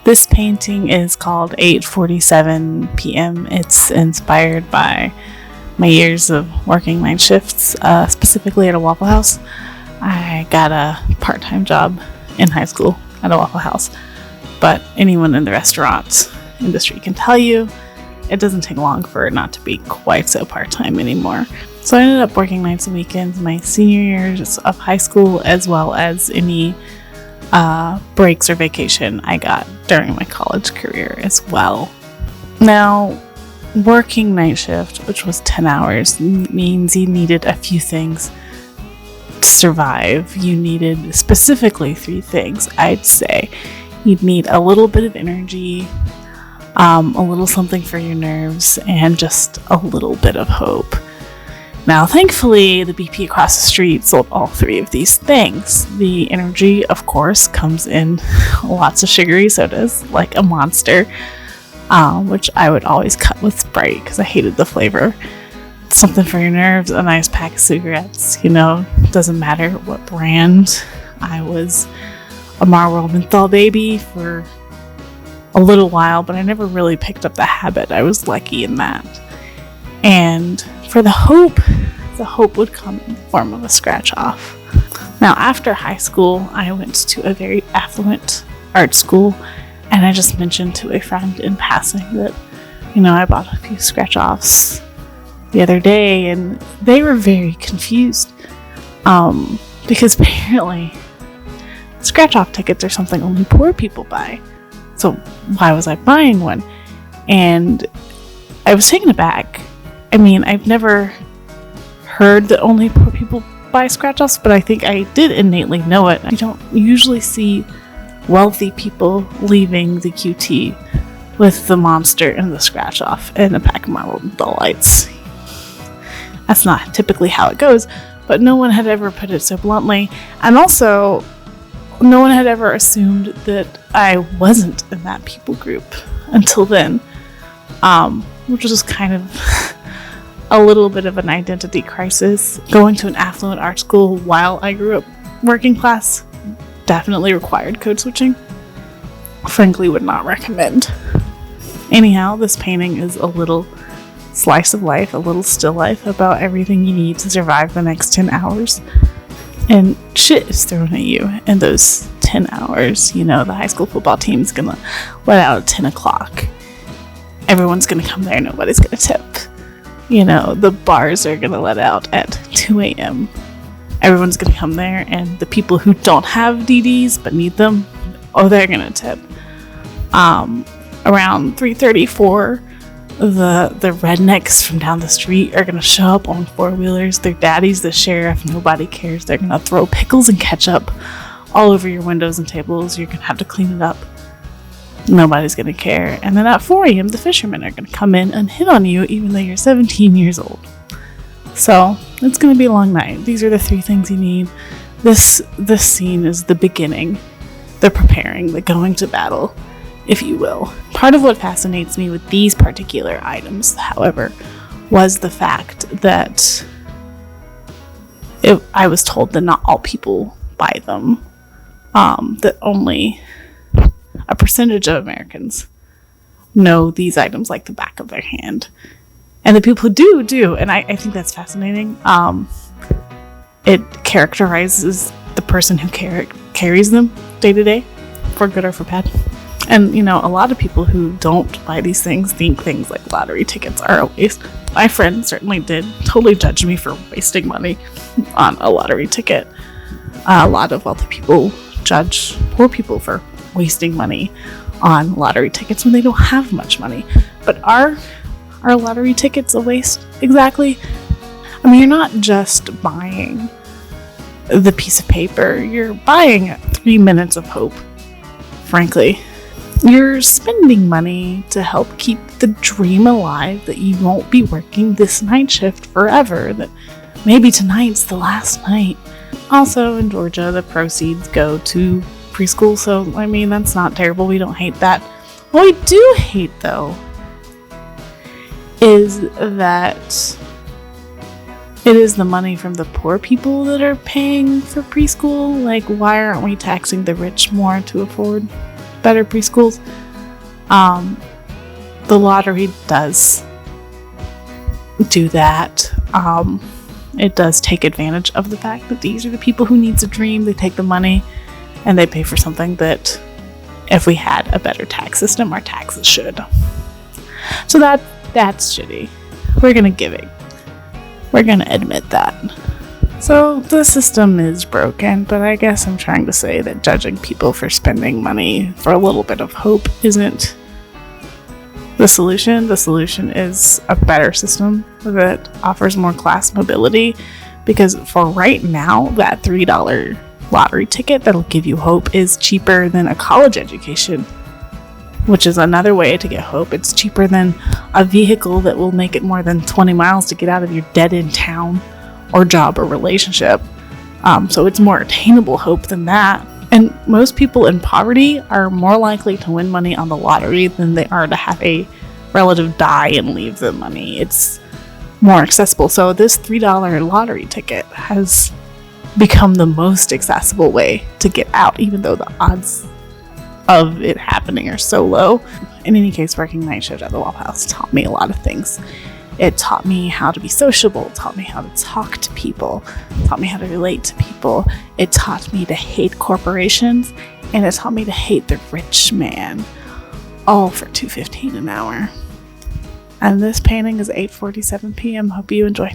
This painting is called 8:47 p.m. It's inspired by my years of working night shifts, specifically at a Waffle House. I got a part-time job in high school at a Waffle House, but anyone in the restaurant industry can tell you it doesn't take long for it not to be quite so part-time anymore. So I ended up working nights and weekends my senior years of high school, as well as any breaks or vacation I got during my college career as well. Now, working night shift, which was 10 hours, means you needed a few things to survive. You needed specifically 3 things, I'd say. You'd need a little bit of energy, a little something for your nerves, and just a little bit of hope. Now, thankfully, the BP across the street sold all 3 of these things. The energy, of course, comes in lots of sugary sodas, like a Monster, which I would always cut with Sprite because I hated the flavor. Something for your nerves, a nice pack of cigarettes. Doesn't matter what brand. I was a Marlboro menthol baby for a little while, but I never really picked up the habit. I was lucky in that. And for the hope would come in the form of a scratch off. Now, after high school, I went to a very affluent art school, and I just mentioned to a friend in passing that, I bought a few scratch offs the other day, and they were very confused because apparently scratch off tickets are something only poor people buy. So why was I buying one? And I was taken aback. I've never heard that only poor people buy scratch-offs, but I think I did innately know it. You don't usually see wealthy people leaving the QT with the Monster and the scratch-off and a pack of Marlboro Lights. That's not typically how it goes, but no one had ever put it so bluntly. And also, no one had ever assumed that I wasn't in that people group until then, which was kind of a little bit of an identity crisis. Going to an affluent art school while I grew up working class definitely required code switching. Frankly, would not recommend. Anyhow, this painting is a little slice of life, a little still life about everything you need to survive the next 10 hours. And shit is thrown at you in those 10 hours. The high school football team's gonna let out at 10 o'clock. Everyone's gonna come there, nobody's gonna tip. The bars are gonna let out at 2 a.m. Everyone's gonna come there, and the people who don't have DDs but need them, they're gonna tip. Around 3:34, the rednecks from down the street are gonna show up on 4-wheelers. Their daddy's the sheriff. Nobody cares. They're gonna throw pickles and ketchup all over your windows and tables. You're gonna have to clean it up. Nobody's gonna care. And then at 4 a.m, the fishermen are gonna come in and hit on you even though you're 17 years old. So it's gonna be a long night. These are the 3 things you need. This scene is the beginning, the preparing, the going to battle, if you will. Part of what fascinates me with these particular items, however, was the fact that I was told that not all people buy them, that only a percentage of Americans know these items like the back of their hand. And the people who do, and I think that's fascinating. It characterizes the person who carries them day to day, for good or for bad. And, a lot of people who don't buy these things think things like lottery tickets are a waste. My friend certainly did totally judge me for wasting money on a lottery ticket. A lot of wealthy people judge poor people for wasting money on lottery tickets when they don't have much money. But are lottery tickets a waste exactly? You're not just buying the piece of paper. You're buying 3 minutes of hope, frankly. You're spending money to help keep the dream alive that you won't be working this night shift forever, that maybe tonight's the last night. Also, in Georgia, the proceeds go to preschool, so that's not terrible. We don't hate that. What we do hate, though, is that it is the money from the poor people that are paying for preschool. Why aren't we taxing the rich more to afford better preschools. The lottery does do that. It does take advantage of the fact that these are the people who needs a dream. They take the money and they pay for something that if we had a better tax system, our taxes should. So that's shitty. We're gonna give it. We're gonna admit that. So the system is broken, but I guess I'm trying to say that judging people for spending money for a little bit of hope isn't the solution. The solution is a better system that offers more class mobility, because for right now, that $3 lottery ticket that'll give you hope is cheaper than a college education, which is another way to get hope. It's cheaper than a vehicle that will make it more than 20 miles to get out of your dead-end town or job or relationship. So it's more attainable hope than that. And most people in poverty are more likely to win money on the lottery than they are to have a relative die and leave the money. It's more accessible. So this $3 lottery ticket has become the most accessible way to get out, even though the odds of it happening are so low. In any case, working night shift at the Waffle House taught me a lot of things. It taught me how to be sociable. It taught me how to talk to people. It taught me how to relate to people. It taught me to hate corporations, and it taught me to hate the rich man, all for $2.15 an hour. And this painting is 8:47 p.m. Hope you enjoy.